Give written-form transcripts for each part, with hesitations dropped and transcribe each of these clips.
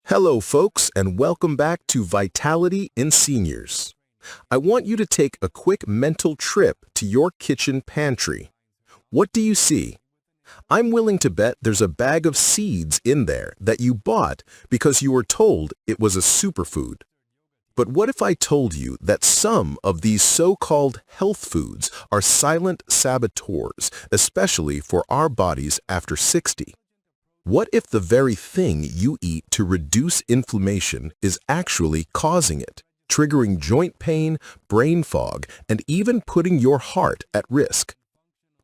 Hello, folks, and welcome back to Vitality in Seniors. I want you to take a quick mental trip to your kitchen pantry. What do you see? I'm willing to bet there's a bag of seeds in there that you bought because you were told it was a superfood. But what if I told you that some of these so-called health foods are silent saboteurs, especially for our bodies after 60? What if the very thing you eat to reduce inflammation is actually causing it, triggering joint pain, brain fog, and even putting your heart at risk?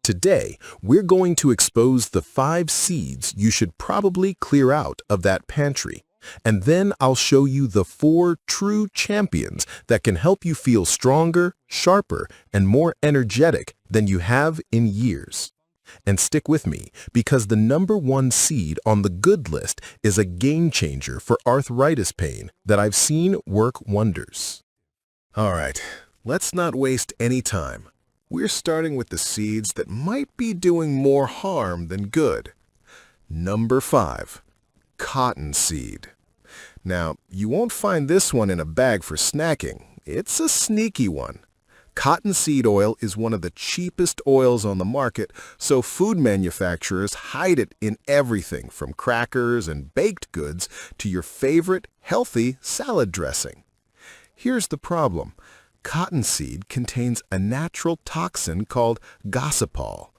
Today, we're going to expose the 5 seeds you should probably clear out of that pantry, and then I'll show you the 4 true champions that can help you feel stronger, sharper, and more energetic than you have in years. And stick with me, because the #1 seed on the good list is a game changer for arthritis pain that I've seen work wonders. All right, let's not waste any time. We're starting with the seeds that might be doing more harm than good. Number 5, cottonseed. Now, you won't find this one in a bag for snacking. It's a sneaky one. Cottonseed oil is one of the cheapest oils on the market, so food manufacturers hide it in everything from crackers and baked goods to your favorite healthy salad dressing. Here's the problem. Cottonseed contains a natural toxin called gossypol.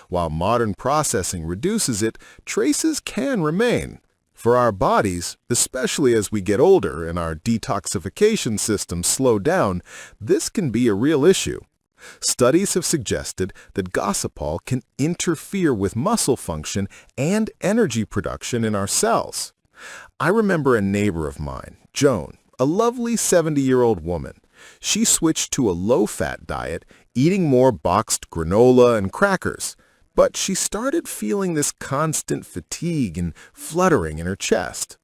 While modern processing reduces it, traces can remain. For our bodies, especially as we get older and our detoxification systems slow down, this can be a real issue. Studies have suggested that gossypol can interfere with muscle function and energy production in our cells. I remember a neighbor of mine, Joan, a lovely 70-year-old woman. She switched to a low-fat diet, eating more boxed granola and crackers. But she started feeling this constant fatigue and fluttering in her chest.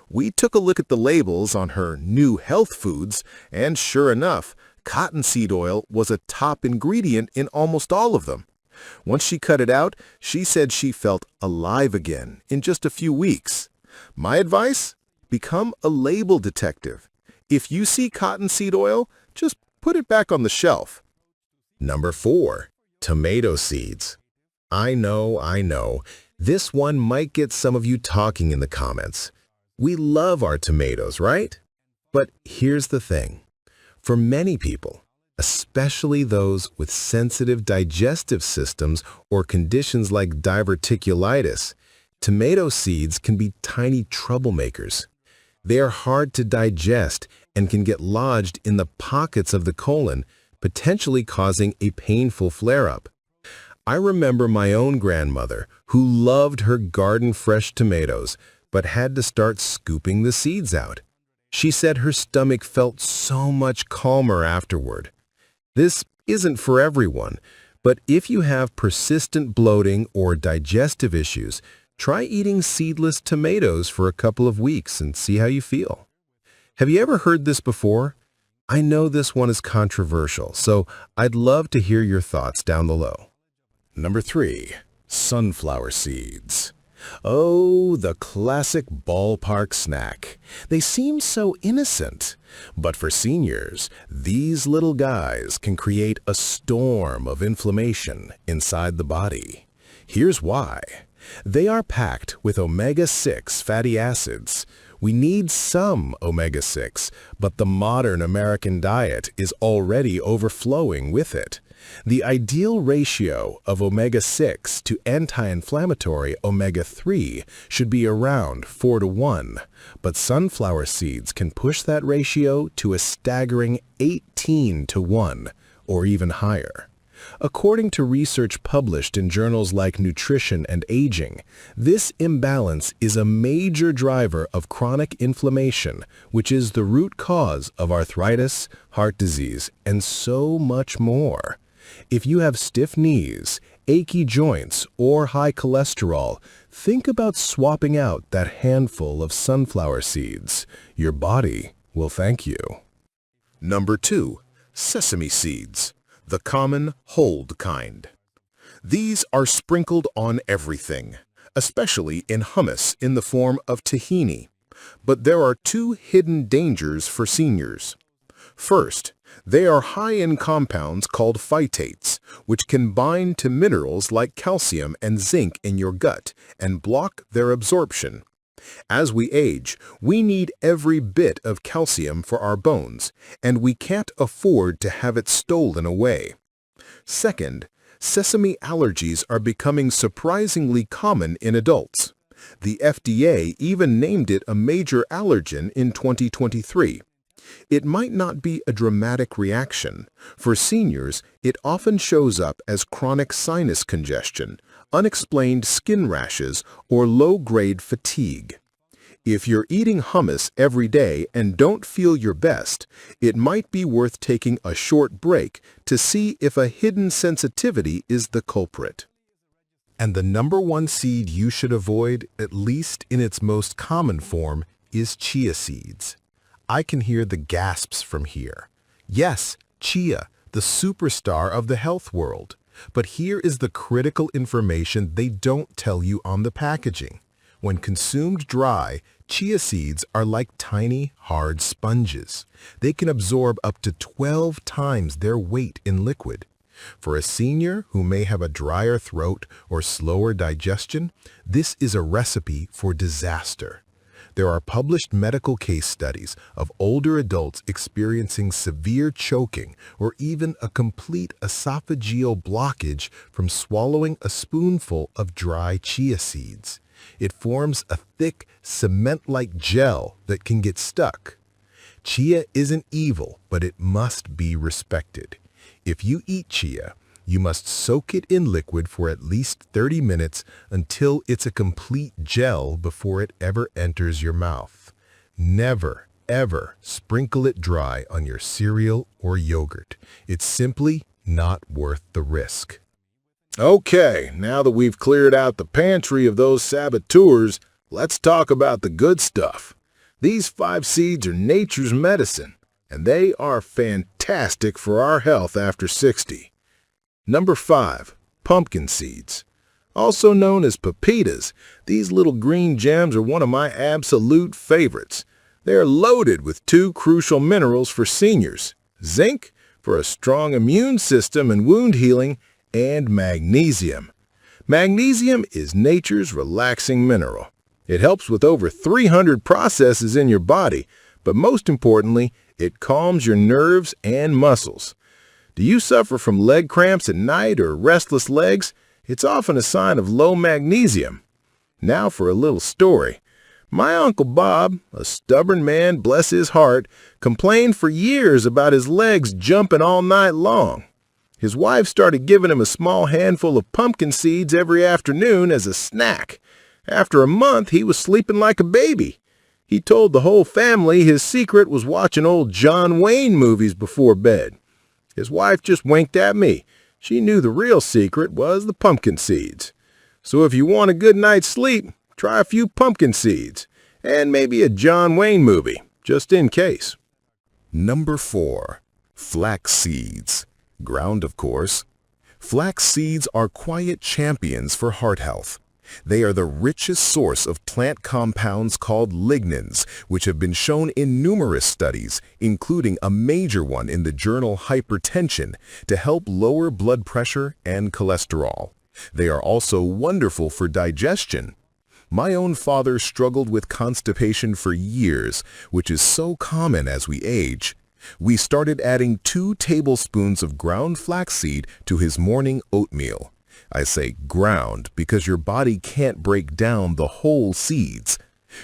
We took a look at the labels on her new health foods, and sure enough, cottonseed oil was a top ingredient in almost all of them. Once she cut it out, she said she felt alive again in just a few weeks. My advice? Become a label detective. If you see cottonseed oil, just put it back on the shelf. Number 4, tomato seeds. I know. This one might get some of you talking in the comments. We love our tomatoes, right? But here's the thing. For many people, especially those with sensitive digestive systems or conditions like diverticulitis, tomato seeds can be tiny troublemakers. They are hard to digest and can get lodged in the pockets of the colon, potentially causing a painful flare-up. I remember my own grandmother, who loved her garden-fresh tomatoes, but had to start scooping the seeds out. She said her stomach felt so much calmer afterward. This isn't for everyone, but if you have persistent bloating or digestive issues, try eating seedless tomatoes for a couple of weeks and see how you feel. Have you ever heard this before? I know this one is controversial, so I'd love to hear your thoughts down below. Number 3, sunflower seeds. Oh, the classic ballpark snack. They seem so innocent. But for seniors, these little guys can create a storm of inflammation inside the body. Here's why. They are packed with omega-6 fatty acids. We need some omega-6, but the modern American diet is already overflowing with it. The ideal ratio of omega-6 to anti-inflammatory omega-3 should be around 4:1, but sunflower seeds can push that ratio to a staggering 18:1 or even higher. According to research published in journals like Nutrition and Aging, this imbalance is a major driver of chronic inflammation, which is the root cause of arthritis, heart disease, and so much more. If you have stiff knees, achy joints, or high cholesterol, think about swapping out that handful of sunflower seeds. Your body will thank you. Number 2, sesame seeds, the common hulled kind. These are sprinkled on everything, especially in hummus in the form of tahini. But there are two hidden dangers for seniors. First, they are high in compounds called phytates, which can bind to minerals like calcium and zinc in your gut and block their absorption. As we age, we need every bit of calcium for our bones, and we can't afford to have it stolen away. Second, sesame allergies are becoming surprisingly common in adults. The FDA even named it a major allergen in 2023. It might not be a dramatic reaction. For seniors, it often shows up as chronic sinus congestion, unexplained skin rashes, or low-grade fatigue. If you're eating hummus every day and don't feel your best, it might be worth taking a short break to see if a hidden sensitivity is the culprit. And the number one seed you should avoid, at least in its most common form, is chia seeds. I can hear the gasps from here. Yes, chia, the superstar of the health world. But here is the critical information they don't tell you on the packaging. When consumed dry, chia seeds are like tiny, hard sponges. They can absorb up to 12 times their weight in liquid. For a senior who may have a drier throat or slower digestion, this is a recipe for disaster. There are published medical case studies of older adults experiencing severe choking or even a complete esophageal blockage from swallowing a spoonful of dry chia seeds. It forms a thick, cement-like gel that can get stuck. Chia isn't evil, but it must be respected. If you eat chia, you must soak it in liquid for at least 30 minutes until it's a complete gel before it ever enters your mouth. Never, ever sprinkle it dry on your cereal or yogurt. It's simply not worth the risk. Okay, now that we've cleared out the pantry of those saboteurs, let's talk about the good stuff. These 5 seeds are nature's medicine, and they are fantastic for our health after 60. Number 5, pumpkin seeds. Also known as pepitas, these little green gems are one of my absolute favorites. They are loaded with 2 crucial minerals for seniors: zinc for a strong immune system and wound healing, and magnesium. Magnesium is nature's relaxing mineral. It helps with over 300 processes in your body, but most importantly, it calms your nerves and muscles. Do you suffer from leg cramps at night or restless legs? It's often a sign of low magnesium. Now for a little story. My Uncle Bob, a stubborn man, bless his heart, complained for years about his legs jumping all night long. His wife started giving him a small handful of pumpkin seeds every afternoon as a snack. After a month, he was sleeping like a baby. He told the whole family his secret was watching old John Wayne movies before bed. His wife just winked at me. She knew the real secret was the pumpkin seeds. So if you want a good night's sleep, try a few pumpkin seeds and maybe a John Wayne movie, just in case. Number 4, flax seeds. Ground, of course. Flax seeds are quiet champions for heart health. They are the richest source of plant compounds called lignans, which have been shown in numerous studies, including a major one in the journal Hypertension, to help lower blood pressure and cholesterol. They are also wonderful for digestion. My own father struggled with constipation for years, which is so common as we age. We started adding 2 tablespoons of ground flaxseed to his morning oatmeal. I say ground because your body can't break down the whole seeds.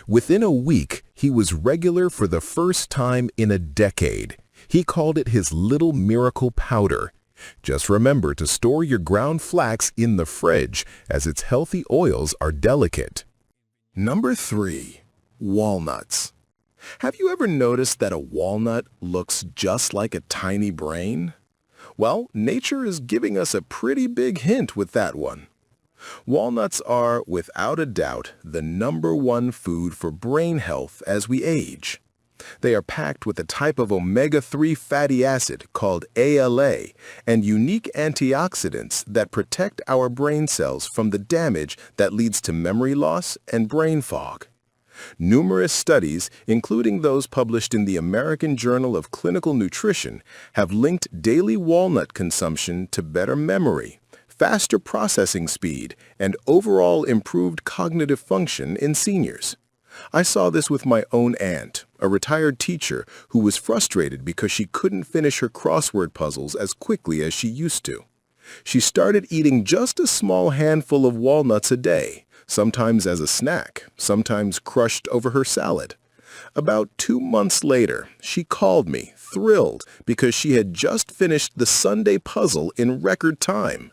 Within a week, he was regular for the first time in a decade. He called it his little miracle powder. Just remember to store your ground flax in the fridge, as its healthy oils are delicate. Number 3, walnuts. Have you ever noticed that a walnut looks just like a tiny brain? Well, nature is giving us a pretty big hint with that one. Walnuts are, without a doubt, the number 1 food for brain health as we age. They are packed with a type of omega-3 fatty acid called ALA and unique antioxidants that protect our brain cells from the damage that leads to memory loss and brain fog. Numerous studies, including those published in the American Journal of Clinical Nutrition, have linked daily walnut consumption to better memory, faster processing speed, and overall improved cognitive function in seniors. I saw this with my own aunt, a retired teacher who was frustrated because she couldn't finish her crossword puzzles as quickly as she used to. She started eating just a small handful of walnuts a day, sometimes as a snack, sometimes crushed over her salad. About 2 months later, she called me, thrilled, because she had just finished the Sunday puzzle in record time.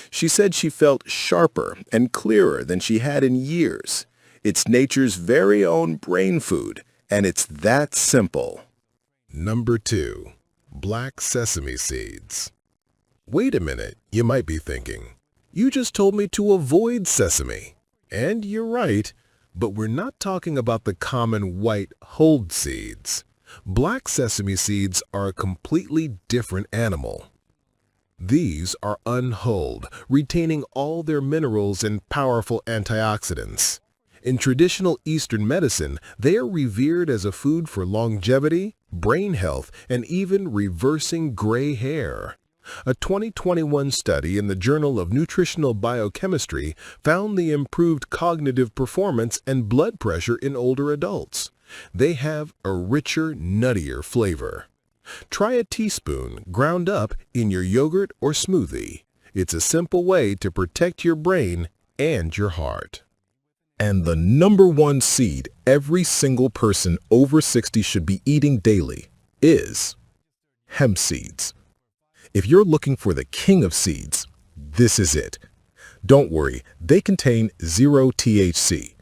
She said she felt sharper and clearer than she had in years. It's nature's very own brain food, and it's that simple. Number 2. Black sesame seeds. Wait a minute, you might be thinking. You just told me to avoid sesame. And you're right, but we're not talking about the common white hulled seeds. Black sesame seeds are a completely different animal. These are unhulled, retaining all their minerals and powerful antioxidants. In traditional Eastern medicine, they are revered as a food for longevity, brain health, and even reversing gray hair. A 2021 study in the Journal of Nutritional Biochemistry found the improved cognitive performance and blood pressure in older adults. They have a richer, nuttier flavor. Try a teaspoon ground up in your yogurt or smoothie. It's a simple way to protect your brain and your heart. And the number 1 seed every single person over 60 should be eating daily is hemp seeds. If you're looking for the king of seeds, this is it. Don't worry, they contain 0 THC.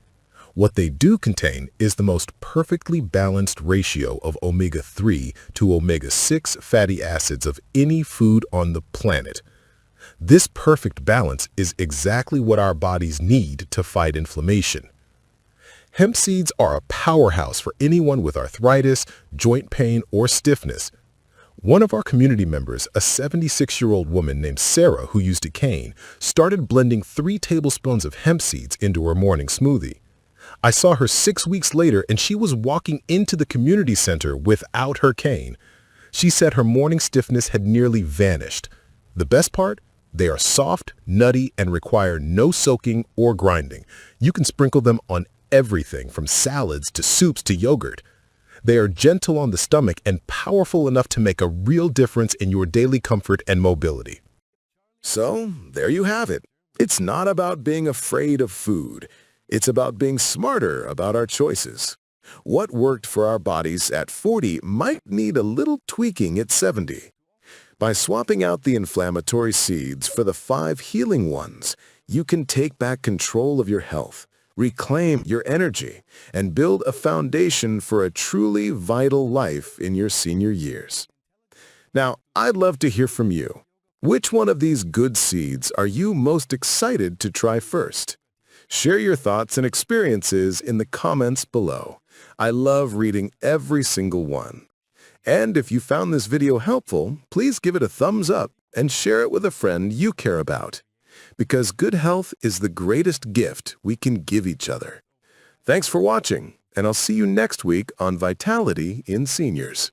What they do contain is the most perfectly balanced ratio of omega-3 to omega-6 fatty acids of any food on the planet. This perfect balance is exactly what our bodies need to fight inflammation. Hemp seeds are a powerhouse for anyone with arthritis, joint pain, or stiffness. One of our community members, a 76-year-old woman named Sarah who used a cane, started blending 3 tablespoons of hemp seeds into her morning smoothie. I saw her 6 weeks later and she was walking into the community center without her cane. She said her morning stiffness had nearly vanished. The best part? They are soft, nutty, and require no soaking or grinding. You can sprinkle them on everything from salads to soups to yogurt. They are gentle on the stomach and powerful enough to make a real difference in your daily comfort and mobility. So, there you have it. It's not about being afraid of food. It's about being smarter about our choices. What worked for our bodies at 40 might need a little tweaking at 70. By swapping out the inflammatory seeds for the 5 healing ones, you can take back control of your health, reclaim your energy, and build a foundation for a truly vital life in your senior years. Now, I'd love to hear from you. Which one of these good seeds are you most excited to try first? Share your thoughts and experiences in the comments below. I love reading every single one. And if you found this video helpful, please give it a thumbs up and share it with a friend you care about. Because good health is the greatest gift we can give each other. Thanks for watching, and I'll see you next week on Vitality in Seniors.